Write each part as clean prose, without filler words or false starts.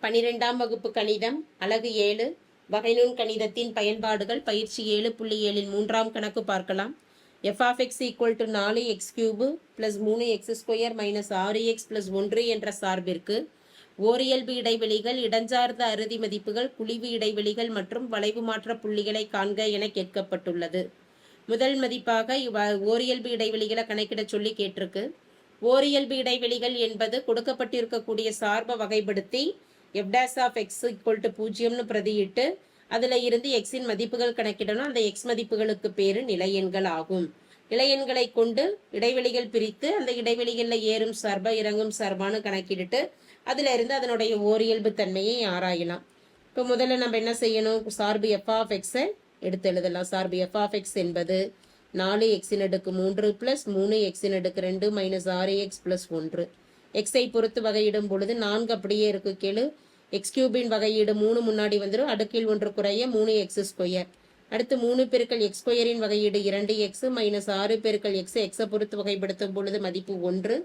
12ஆம் வகுப்பு கணிதம் அலகு 7 வகைநுண் கணிதத்தின் பயன்பாடுகள் பயிற்சி 7.7 மூன்றாம் கணக்கு பார்க்கலாம். f(x) = 4x³ + 3x² - 6x + 1 என்ற சார்பிற்கு ஓரியல்பு இடைவெளிகள், இடஞ்சார்ந்த அறுதி மதிப்புகள், குழிவு இடைவெளிகள் மற்றும் வளைவு மாற்ற புள்ளிகளை காண்க என கேட்கப்பட்டுள்ளது. முதல் மதிப்பாக ஓரியல்பு இடைவெளிகளை கணக்கிட சொல்லி கேட்டிருக்கு. ஓரியல்பு இடைவெளிகள் என்பது கொடுக்கப்பட்டிருக்கக்கூடிய சார்பை வகைப்படுத்தி f(x) = 0 பிரதியிட்டு அதில் இருந்து எக்ஸின் மதிப்புகள் கணக்கிடணும். அந்த எக்ஸ் மதிப்புகளுக்கு பேர் நிலையெண்கள் ஆகும். நிலையெண்களை கொண்டு இடைவெளிகள் பிரித்து அந்த இடைவெளிகளில் ஏறும் சார்பா இறங்கும் சார்பான்னு கணக்கிட்டு அதில் இருந்து அதனுடைய ஓரியல்பு தன்மையை ஆராயலாம். இப்போ முதல்ல நம்ம என்ன செய்யணும்? சார்பு f(x) எடுத்து எழுதலாம். சார்பு f(x) என்பது 4x³ + 3x² - 6x + 1. எக்ஸை பொறுத்து வகையிடும் பொழுது 4 அப்படியே இருக்கு. கேளு. x³ வகையீடு 3 முன்னாடி வந்துடும். அடுக்கில் 1 குறைய 3x². அடுத்து 3 × x² வகையீடு 2x - 6 × x. எக்ஸை பொறுத்து வகைப்படுத்தும் பொழுது மதிப்பு 1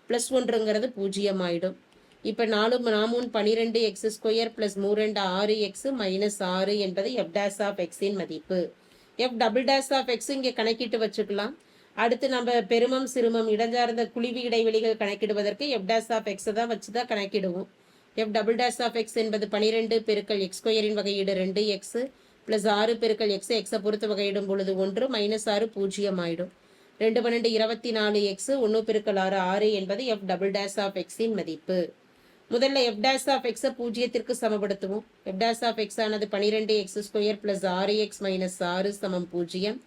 + 1ங்கிறது 0 ஆயிடும். இப்போ 4 3 12x² + 3 6x - 6 என்பது f'(x) மதிப்பு. f'(x) இங்கே கணக்கிட்டு வச்சுக்கலாம். அடுத்து நம்ம பெருமம் சிறுமம் இடஞ்சார்ந்த குழிவு இடைவெளிகள் கணக்கிடுவதற்கு f'(x) தான் வச்சு தான் கணக்கிடுவோம். f'(x) என்பது 12 × x² வகையீடு 2x + 6 × x. எக்ஸை பொறுத்து வகையிடும் பொழுது 1 - 6 0 ஆயிடும். 2 12 24x 1 × 6 6 என்பது f'(x) மதிப்பு. முதல்ல f'(x) 0க்கு சமப்படுத்துவோம். f'(x) ஆனது 12x² + 6x - 6 0.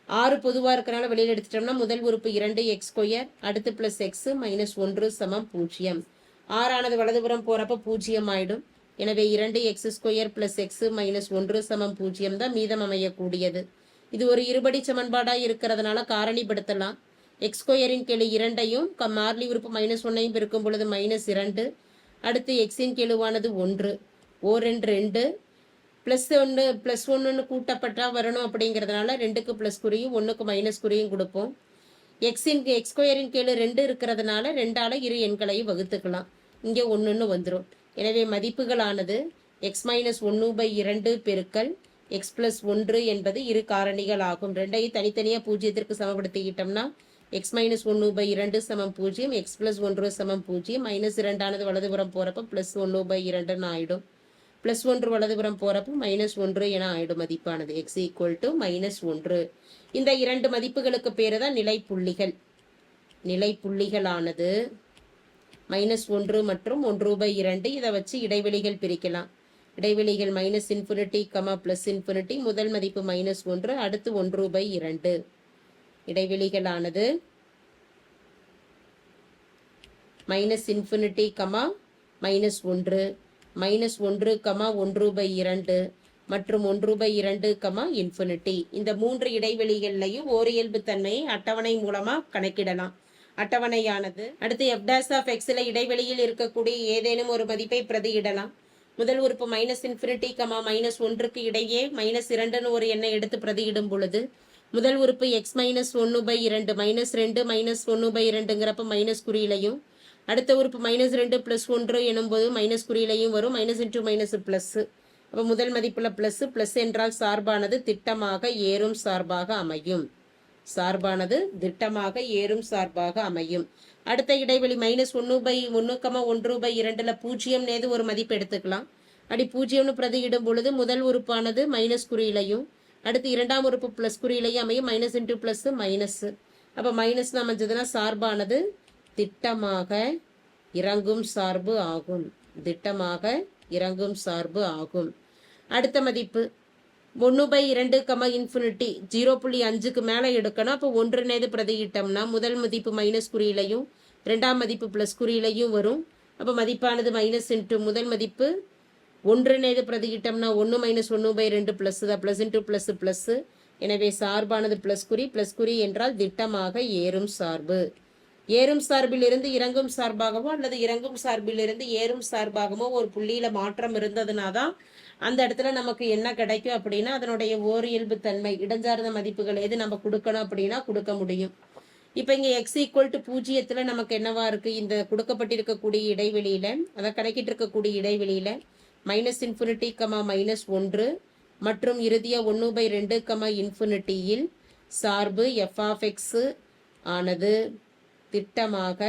6 பொதுவாக இருக்கிறனால வெளியில் எடுத்துட்டோம்னா முதல் உறுப்பு 2x², அடுத்து + x - 1 0. 6 ஆனது வலதுபுறம் போகிறப்ப 0 ஆயிடும். எனவே 2x² + x - 1 0 தான் மீதம் அமையக்கூடியது. இது ஒரு இருபடி சமன்பாடாக இருக்கிறதுனால காரணிப்படுத்தலாம். x² கீழ் 2ஐயும் மாறிலி உறுப்பு -1ஐயும் பெருக்கும் பொழுது -2. அடுத்து எக்ஸின் கெழுவானது 1 2 2 +1 கூட்டப்பட்டா வரணும். அப்படிங்கிறதுனால 2க்கு ப்ளஸ் குறியும் 1க்கு மைனஸ் குறியும் கொடுப்போம். x² கீழ் 2 இருக்கிறதுனால 2ஆல் இரு எண்களையும் வகுத்துக்கலாம். இங்கே 1ன்னு வந்துடும். எனவே மதிப்புகளானது x - 1/2 பெருக்கல் x + 1 என்பது இரு காரணிகள் ஆகும். 2ஐயும் தனித்தனியாக 0க்கு சமப்படுத்திக்கிட்டோம்னா x - 1/2 0, x + 1 0. -2ஆனது வலதுபுறம் போகிறப்ப +1/2 ஆயிடும். +1 வலதுபுறம் போகிறப்ப -1 என ஆயிடும். மதிப்பானது x = -1. இந்த இரண்டு மதிப்புகளுக்கு பேர் தான் நிலைப்புள்ளிகள். நிலைப்புள்ளிகளானது -1 மற்றும் 1/2. இதை வச்சு இடைவெளிகள் பிரிக்கலாம். இடைவெளிகள் -∞, +∞. முதல் மதிப்பு -1, அடுத்து 1/2. இடைவெளிகளானது -∞, -1, -1, 1/2 மற்றும் 1/2, இந்த 3 இடைவெளிகள்லையும் ஓரியல்பு தன்மையை அட்டவணை மூலமா கணக்கிடலாம். அட்டவணையானது அடுத்து f'(x) இடைவெளியில் இருக்கக்கூடிய ஏதேனும் ஒரு மதிப்பை பிரதியிடலாம். முதல் உறுப்பு -∞, -1க்கு இடையே -2ன்னு ஒரு எண்ணை எடுத்து பிரதியிடும் பொழுது முதல் உறுப்பு x - 1/2 -2 -1/2ங்கிறப்ப மைனஸ் குறியிலையும், அடுத்த உறுப்பு -2 + 1 எனும்போது மைனஸ் குறியிலையும் வரும். -× ப்ளஸ். அப்போ முதல் மதிப்புல ப்ளஸ் என்றால் சார்பானது திட்டமாக ஏறும் சார்பாக அமையும். சார்பானது திட்டமாக ஏறும் சார்பாக அமையும். அடுத்த இடைவெளி -1/1, 1/2ல 0 ஒரு மதிப்பு எடுத்துக்கலாம். அப்படி 0ன்னு பிரதியிடும் பொழுது முதல் உறுப்பானது மைனஸ் குறியிலையும், அடுத்து இரண்டாம் உறுப்பு ப்ளஸ் குறியிலையும் அமையும். -× +, -. அப்போ மைனஸ் அமைஞ்சதுன்னா சார்பானது திட்டமாக இறங்கும் சார்பு ஆகும். திட்டமாக இறங்கும் சார்பு ஆகும். அடுத்த மதிப்பு 1/2, ∞ 0.5க்கு மேலே எடுக்கணும். அப்போ 1 பிரதியிட்டோம்னா முதல் மதிப்பு மைனஸ் குறியிலையும், ரெண்டாம் மதிப்பு ப்ளஸ் குறியிலையும் வரும். அப்போ மதிப்பானது -. முதல் மதிப்பு 1 பிரதியிட்டோம்னா 1 - 1/2 ப்ளஸ் தான், +∞, +. எனவே சார்பானது ப்ளஸ் குறி என்றால் திட்டமாக ஏறும் சார்பு. ஏறும் சார்பிலிருந்து இறங்கும் சார்பாகவோ அல்லது இறங்கும் சார்பிலிருந்து ஏறும் சார்பாகவோ ஒரு புள்ளியில மாற்றம் இருந்ததுனா தான் அந்த இடத்துல நமக்கு என்ன கிடைக்கும் அப்படின்னா அதனுடைய ஓரியல்பு தன்மை இடஞ்சார்ந்த மதிப்புகள் எது நம்ம கொடுக்கணும் அப்படின்னா கொடுக்க முடியும். இப்போ இங்கே எக்ஸ் ஈக்குவல் டு பூஜ்ஜியத்தில் நமக்கு என்னவா இருக்குது, இந்த கொடுக்கப்பட்டிருக்கக்கூடிய இடைவெளியில், அதை கணக்கிட்டு இருக்கக்கூடிய இடைவெளியில் -∞, -1 மற்றும் இறுதியாக 1/2, இன்ஃபினிட்டியில் சார்பு f(x) ஆனது திட்டமாக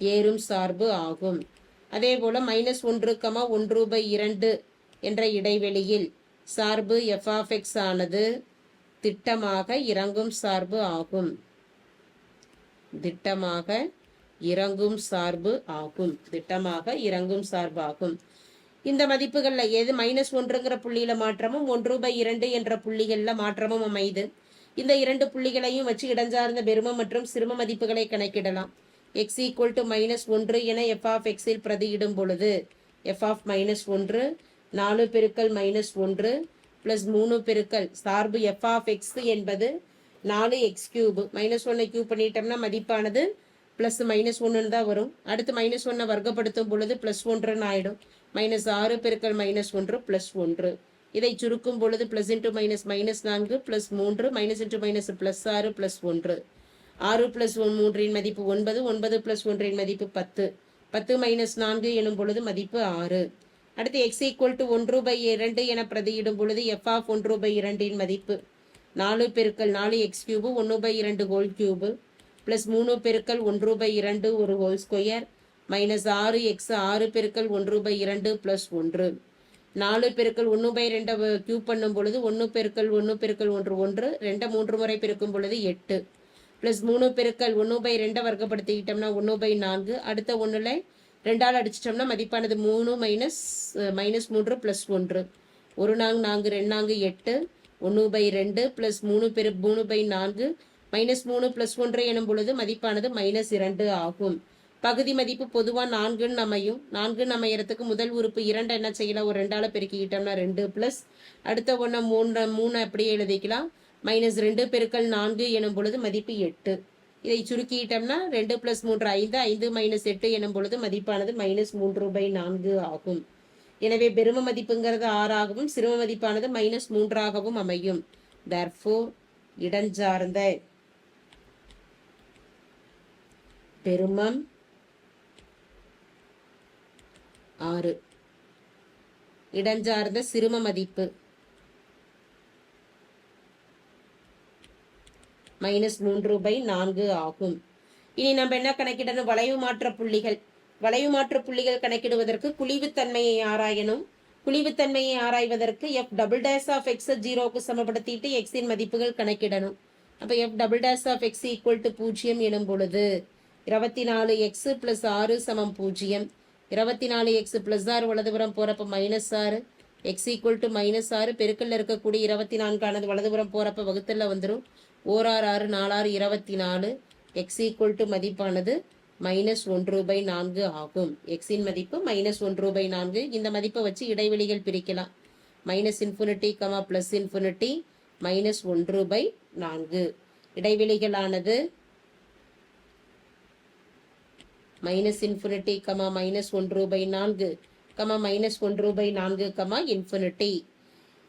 ஏறும் சார்பு ஆகும். அதே போல -1, 1/2 என்ற இடைவெளியில் சார்பு f(x) ஆனது திட்டமாக இறங்கும் சார்பு ஆகும். திட்டமாக இறங்கும் சார்பு ஆகும். திட்டமாக இறங்கும் சார்பு ஆகும். இந்த மதிப்புகளில் எது -1ங்கிற புள்ளியில மாற்றமும் 1/2 என்ற புள்ளிகளில் மாற்றமும் அமைது. இந்த இரண்டு புள்ளிகளையும் வச்சு இடஞ்சார்ந்த பெரும மற்றும் சிறும மதிப்புகளை கணக்கிடலாம். x ஈக்குவல் டு -1 என f(x)ல் பிரதியிடும் பொழுது f(-1) 4 பெருக்கல் -1 + 3 பெருக்கல் சார்பு f(x) என்பது 4x3. -1 கியூப் பண்ணிட்டோம்னா மதிப்பானது +-1 தான் வரும். அடுத்து -1 வர்க்கப்படுத்தும் பொழுது +1 ஆயிடும். -6 பெருக்கல் -1 +1. இதை சுருக்கும் பொழுது +× -4 +3 -× +6 +1. 6 + 3 மதிப்பு 9, 9 + 1 மதிப்பு 10, 10 - 4 எனும் பொழுது மதிப்பு 6. அடுத்து x ஈக்குவல் டு 1/2 என பிரதியிடும் பொழுது f(1/2) மதிப்பு 4 பெருக்கல் 4x3 1/2 ஹோல் கியூபு +3 பெருக்கல் 1/2 ஒரு ஹோல் ஸ்கொயர் -6x 6 பெருக்கல் 1/2 +1. 4 பெருக்கல் 1/2 கியூப் பண்ணும் பொழுது 1 பெருக்கல் 1 பெருக்கல் 1 1, 2 3 முறை பெருக்கும் பொழுது 8 +3 பெருக்கல் 1/2 வர்க்கப்படுத்திக்கிட்டோம்னா 1/4. அடுத்த 1ல் 2ஆல் அடிச்சிட்டோம்னா மதிப்பானது 3 -3 +1. 1 4 4 2 4 8 1/2 +3 பெரு 3/4 -3 +1 எனும் பொழுது மதிப்பானது -2 ஆகும். பகுதி மதிப்பு பொதுவாக 4ன்னு அமையும். 4ன்னு அமையறதுக்கு முதல் உறுப்பு 2 என்ன செய்யலாம், ஒரு 2ஆல் பெருக்கிக்கிட்டோம்னா 2 + அடுத்த 1 3 அப்படியே எழுதிக்கலாம். -2 பெருக்கல் 4 எனும் பொழுது மதிப்பு 8. இதை சுருக்கிட்டோம்னா 2 + 3 5, 5 - 8 எனும் பொழுது மதிப்பானது -3/4 ஆகும். எனவே பெரும மதிப்புங்கிறது 6 ஆகவும் சிறும மதிப்பானது -3 ஆகவும் அமையும். therefore இடஞ்சார்ந்த பெருமம் 6, இடஞ்சார்ந்த சிறும மதிப்பு -3/4 ஆகும். இனி நம்ம என்ன கணக்கிடணும், வளைவு மாற்ற புள்ளிகள். வளைவு மாற்ற புள்ளிகள் கணக்கிடுவதற்கு குழிவுத்தன்மையை ஆராயணும். குழிவுத்தன்மையை ஆராய்வதற்கு f'(x) 0க்கு சமப்படுத்திட்டு x மதிப்புகள் கணக்கிடணும். அப்போ f'(x) = 0 எனும் பொழுது 24x + 6 = 0. 24x + 6 வலதுபுறம் போறப்ப -6, x = -6 பெருக்கல்ல இருக்கக்கூடிய 24 வலதுபுறம் போறப்ப வகுத்தல்ல வந்துடும். 1 6 6 4 6 24. x = மதிப்பானது -1/4 ஆகும். x இன் மதிப்பு -1/4. இந்த மதிப்பை வச்சு இடைவெளிகள் பிரிக்கலாம். -∞, +∞, -1/4. இடைவெளிகளானது -∞, -1/4, -1/4,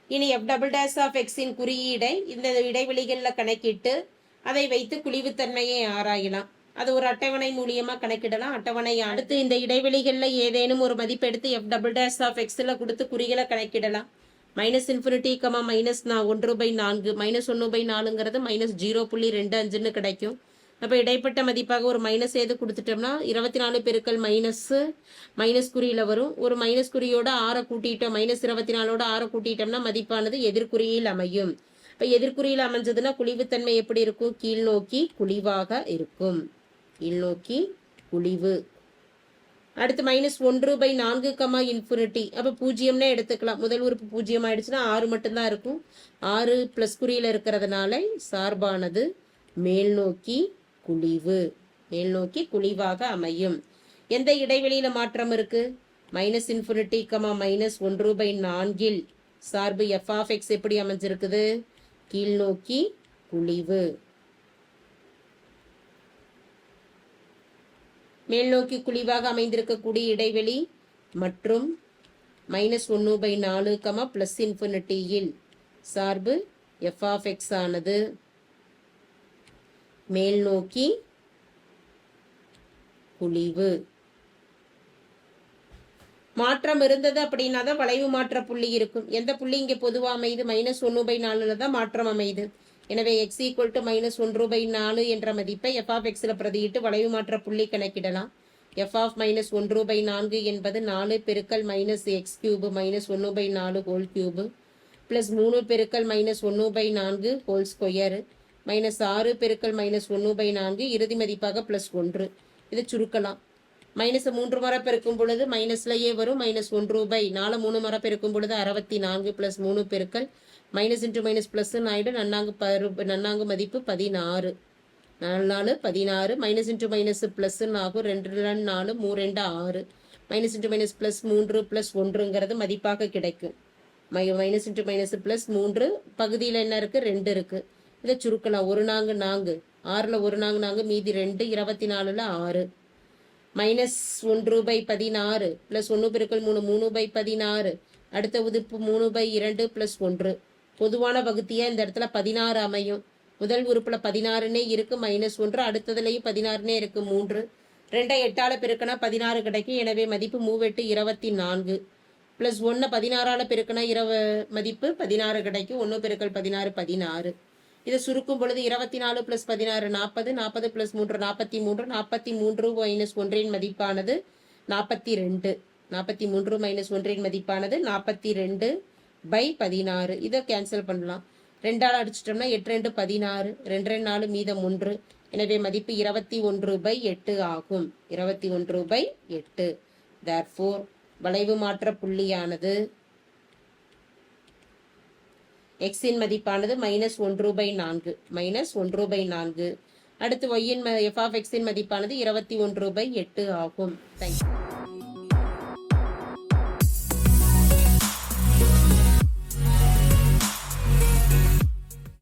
இனி f'(x) இன் குறியீடை இந்த இடைவெளிகளில் கணக்கிட்டு அதை வைத்து குழிவுத்தன்மையை ஆராயலாம். அது ஒரு அட்டவணை மூலியமா கணக்கிடலாம். அட்டவணை அடுத்து இந்த இடைவெளிகளில் ஏதேனும் ஒரு மதிப்பு எடுத்து f'(x)ல கொடுத்து குறிகளை கணக்கிடலாம். -∞, -1/4, -1/4ங்கிறது -0.25ன்னு கிடைக்கும். அப்போ இடைப்பட்ட மதிப்பாக ஒரு மைனஸ் ஏது கொடுத்துட்டோம்னா 24 பெருக்கல் மைனஸ் குறியில் வரும். ஒரு மைனஸ் குறியோட 6 கூட்டிட்டோம், -24ஓட 6 கூட்டிட்டோம்னா மதிப்பானது எதிர்குறியில் அமையும். இப்போ எதிர்குறியில் அமைஞ்சதுன்னா குழிவுத்தன்மை எப்படி இருக்கும், கீழ் நோக்கி குழிவாக இருக்கும். கீழ் நோக்கி குழிவு. அடுத்து -1/4, இன்ஃபினிட்டி. அப்போ 0ன்னே எடுத்துக்கலாம். முதல் உறுப்பு 0 ஆயிடுச்சுன்னா 6 மட்டும்தான் இருக்கும். 6 ப்ளஸ் குறியில் இருக்கிறதுனால சார்பானது மேல் நோக்கி குழிவு, மேல் நோக்கி குழிவாக அமையும். எந்த இடைவெளியில மாற்றம் இருக்கு, -∞, -1/4 சார்பு f(x) எப்படி அமைஞ்சிருக்குது, கீழ் நோக்கி குழிவு. மேல் நோக்கி குழிவாக அமைந்திருக்கக்கூடிய இடைவெளி மற்றும் -1/4, +∞ சார்பு எஃப் ஆஃப் எக்ஸ் ஆனது மேல் நோக்கி குழிவு. மாற்றம் இருந்தது அப்படின்னா தான் வளைவு மாற்ற புள்ளி இருக்கும். எந்த புள்ளி இங்கே பொதுவாக அமையுது? -1/4 தான் மாற்றம் அமையுது. எனவே x ஈக்குவல் டு -1/4 என்ற மதிப்பை எஃப் ஆஃப் எக்ஸில் பிரதியிட்டு வளைவு மாற்ற புள்ளி கணக்கிடலாம். எஃப் ஆஃப் -1/4 என்பது 4 பெருக்கல் -x³ -1/4 ஹோல் கியூபு ப்ளஸ் 3 பெருக்கல் -1/4 ஹோல் ஸ்கொயரு -6 பெருக்கல் -1/4 இறுதி மதிப்பாக +1. இதை சுருக்கலாம். மைனஸ் 3 முறை பெருக்கும் பொழுது மைனஸ்லையே வரும். -1/4 3 முறை பெருக்கும் பொழுது 64 + 3 பெருக்கல் மைனஸ் இன்ட்டு மைனஸ் ப்ளஸ்ன்னு ஆகிடும். நன்னாங்கு மதிப்பு 16. 4 16 மைனஸ் இன்ட்டு மைனஸ் ப்ளஸ்ன்னு ஆகும். 2 4 3 2 6 மைனஸ் இன்ட்டு மைனஸ் ப்ளஸ் 3 + 1ங்கிறது மதிப்பாக கிடைக்கும். மைனஸ் இன்ட்டு மைனஸ் ப்ளஸ் 3 பகுதியில் என்ன இருக்குது? 2 இருக்குது. இதை சுருக்கலாம். 1 4 4 6ல் 1 4 4 மீதி 2 24ல் 6 -1/16 + 1 பெருக்கல் 3 3/16 அடுத்த உதிப்பு 3/2 + 1. பொதுவான வகுத்தியாக இந்த இடத்துல 16 அமையும். முதல் உறுப்பில் 16னே இருக்குது, -1. அடுத்ததுலேயும் 16னே இருக்குது, 3. 2 8ஆல் பெருக்கினா 16 கிடைக்கும். எனவே மதிப்பு 3 8 24 ப்ளஸ் 1 16ஆல் பெருக்கினா மதிப்பு 16 கிடைக்கும். 1 பெருக்கல் 16 16. இதை சுருக்கும் பொழுது 24 + 16 40 40 + 3 43 43 - 1 மதிப்பானது 42. 43 - 1 மதிப்பானது 42/16. இதை கேன்சல் பண்ணலாம். 2ஆல் அடிச்சிட்டோம்னா 8 2 16 2 4 மீதம் 1. எனவே மதிப்பு 21/8 ஆகும். 21/8. therefore வளைவு மாற்ற புள்ளியானது எக்ஸின் மதிப்பானது -1/4 -1/4. அடுத்து ஒய்யின் எஃப் ஆஃப் எக்ஸின் மதிப்பானது 21/8 ஆகும். தேங்க்யூ.